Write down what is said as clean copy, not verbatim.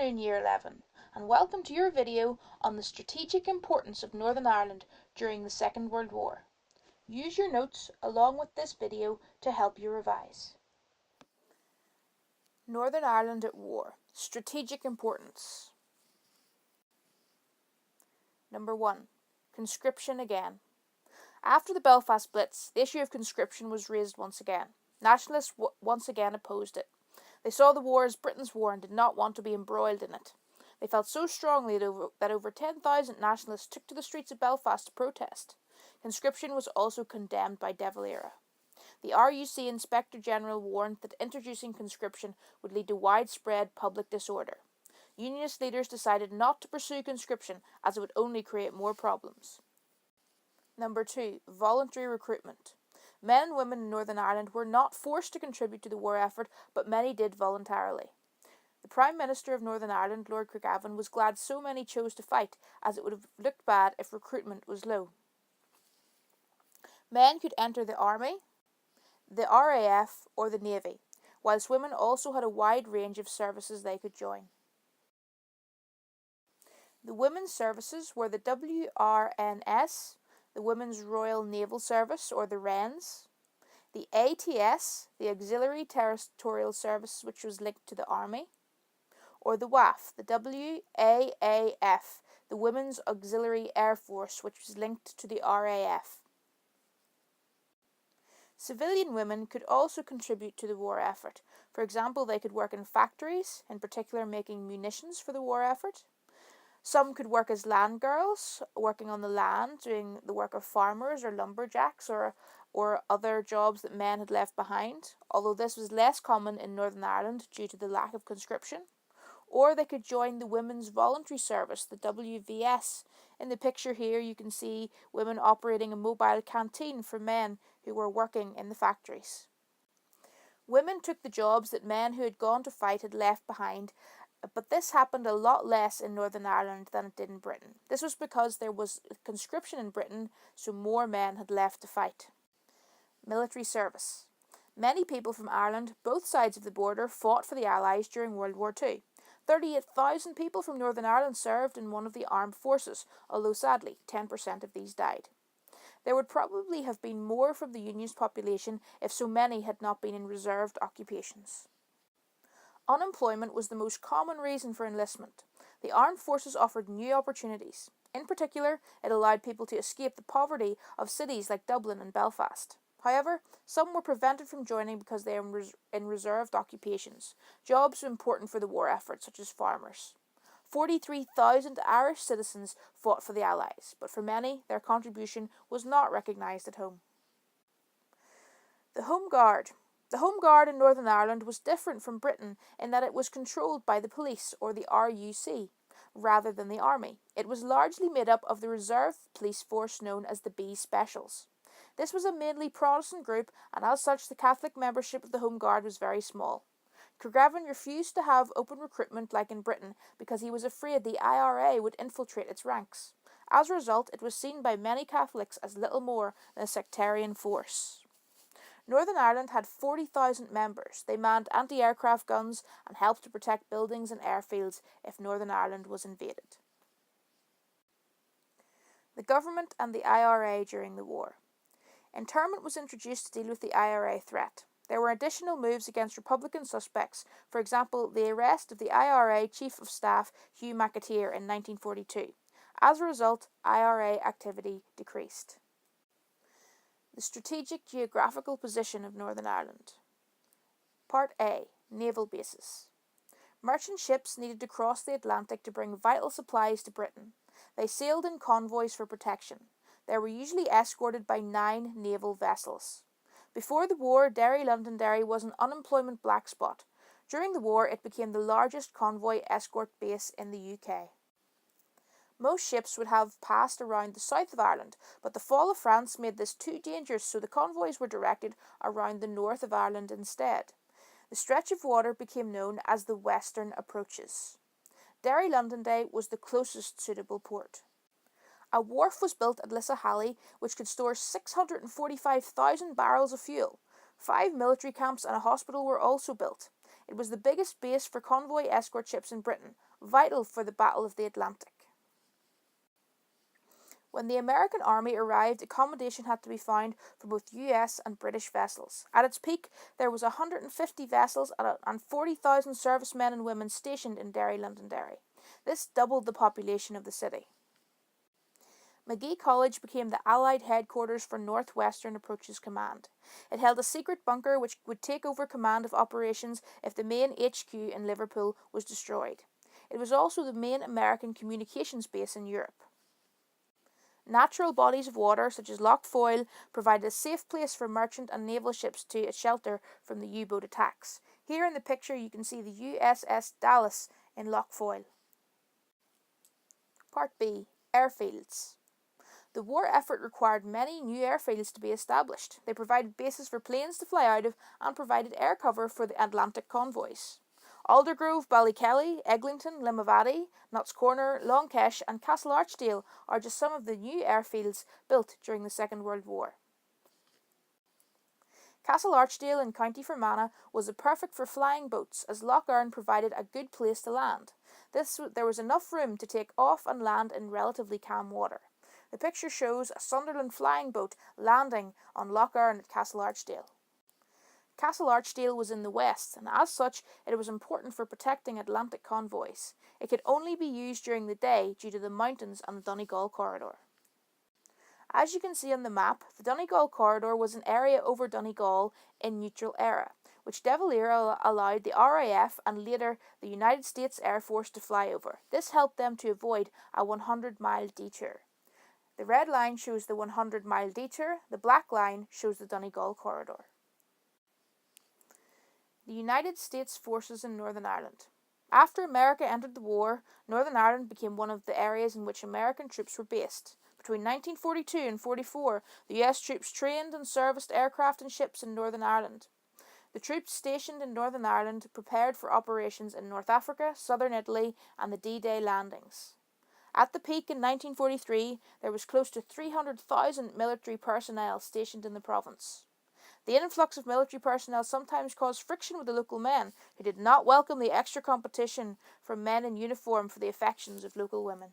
afternoon, Year 11, and welcome to your video on the strategic importance of Northern Ireland during the Second World War. Use your notes along with this video to help you revise. Northern Ireland at war. Strategic importance. Number 1. Conscription again. After the Belfast Blitz, the issue of conscription was raised once again. Nationalists once again opposed it. They saw the war as Britain's war and did not want to be embroiled in it. They felt so strongly that over 10,000 nationalists took to the streets of Belfast to protest. Conscription was also condemned by De Valera. The RUC Inspector General warned that introducing conscription would lead to widespread public disorder. Unionist leaders decided not to pursue conscription as it would only create more problems. Number 2. Voluntary recruitment. Men and women in Northern Ireland were not forced to contribute to the war effort, but many did voluntarily. The Prime Minister of Northern Ireland, Lord Craigavon, was glad so many chose to fight, as it would have looked bad if recruitment was low. Men could enter the Army, the RAF or the Navy, whilst women also had a wide range of services they could join. The women's services were the WRNS, the Women's Royal Naval Service, or the WRENS, the ATS, the Auxiliary Territorial Service, which was linked to the Army, or the WAF, the WAAF, the Women's Auxiliary Air Force, which was linked to the RAF. Civilian women could also contribute to the war effort. For example, they could work in factories, in particular making munitions for the war effort. Some could work as land girls, working on the land, doing the work of farmers or lumberjacks or other jobs that men had left behind, although this was less common in Northern Ireland due to the lack of conscription. Or they could join the Women's Voluntary Service, the WVS. In the picture here you can see women operating a mobile canteen for men who were working in the factories. Women took the jobs that men who had gone to fight had left behind, but this happened a lot less in Northern Ireland than it did in Britain. This was because there was conscription in Britain, so more men had left to fight. Military service. Many people from Ireland, both sides of the border, fought for the Allies during World War II. 38,000 people from Northern Ireland served in one of the armed forces, although sadly 10% of these died. There would probably have been more from the Union's population if so many had not been in reserved occupations. Unemployment was the most common reason for enlistment. The armed forces offered new opportunities. In particular, it allowed people to escape the poverty of cities like Dublin and Belfast. However, some were prevented from joining because they were in reserved occupations, jobs important for the war effort, such as farmers. 43,000 Irish citizens fought for the Allies, but for many, their contribution was not recognised at home. The Home Guard. The Home Guard in Northern Ireland was different from Britain in that it was controlled by the police, or the RUC, rather than the army. It was largely made up of the reserve police force known as the B Specials. This was a mainly Protestant group, and as such the Catholic membership of the Home Guard was very small. Craigavon refused to have open recruitment like in Britain because he was afraid the IRA would infiltrate its ranks. As a result, it was seen by many Catholics as little more than a sectarian force. Northern Ireland had 40,000 members. They manned anti-aircraft guns and helped to protect buildings and airfields if Northern Ireland was invaded. The government and the IRA during the war. Internment was introduced to deal with the IRA threat. There were additional moves against Republican suspects, for example, the arrest of the IRA Chief of Staff Hugh McAteer in 1942. As a result, IRA activity decreased. The strategic geographical position of Northern Ireland. Part A. Naval bases. Merchant ships needed to cross the Atlantic to bring vital supplies to Britain. They sailed in convoys for protection. They were usually escorted by 9 naval vessels. Before the war, Derry-Londonderry was an unemployment black spot. During the war, it became the largest convoy escort base in the UK. Most ships would have passed around the south of Ireland, but the fall of France made this too dangerous, so the convoys were directed around the north of Ireland instead. The stretch of water became known as the Western Approaches. Derry-Londonderry was the closest suitable port. A wharf was built at Lissahallie, which could store 645,000 barrels of fuel. 5 military camps and a hospital were also built. It was the biggest base for convoy escort ships in Britain, vital for the Battle of the Atlantic. When the American army arrived, accommodation had to be found for both US and British vessels. At its peak, there was 150 vessels and 40,000 servicemen and women stationed in Derry, Londonderry. This doubled the population of the city. Magee College became the Allied headquarters for Northwestern Approaches Command. It held a secret bunker which would take over command of operations if the main HQ in Liverpool was destroyed. It was also the main American communications base in Europe. Natural bodies of water, such as Lough Foyle, provided a safe place for merchant and naval ships to shelter from the U-boat attacks. Here in the picture you can see the USS Dallas in Lough Foyle. Part B. Airfields. The war effort required many new airfields to be established. They provided bases for planes to fly out of and provided air cover for the Atlantic convoys. Aldergrove, Ballykelly, Eglinton, Limavady, Notts Corner, Long Kesh and Castle Archdale are just some of the new airfields built during the Second World War. Castle Archdale in County Fermanagh was perfect for flying boats, as Lough Erne provided a good place to land. There was enough room to take off and land in relatively calm water. The picture shows a Sunderland flying boat landing on Lough Erne at Castle Archdale. Castle Archdale was in the west, and as such it was important for protecting Atlantic convoys. It could only be used during the day due to the mountains and the Donegal corridor. As you can see on the map, the Donegal corridor was an area over Donegal in neutral era, which De Valera allowed the RAF and later the United States Air Force to fly over. This helped them to avoid a 100-mile detour. The red line shows the 100-mile detour, the black line shows the Donegal corridor. The United States forces in Northern Ireland. After America entered the war, Northern Ireland became one of the areas in which American troops were based. Between 1942 and 1944, the US troops trained and serviced aircraft and ships in Northern Ireland. The troops stationed in Northern Ireland prepared for operations in North Africa, southern Italy, and the D-Day landings. At the peak in 1943, there was close to 300,000 military personnel stationed in the province. The influx of military personnel sometimes caused friction with the local men, who did not welcome the extra competition from men in uniform for the affections of local women.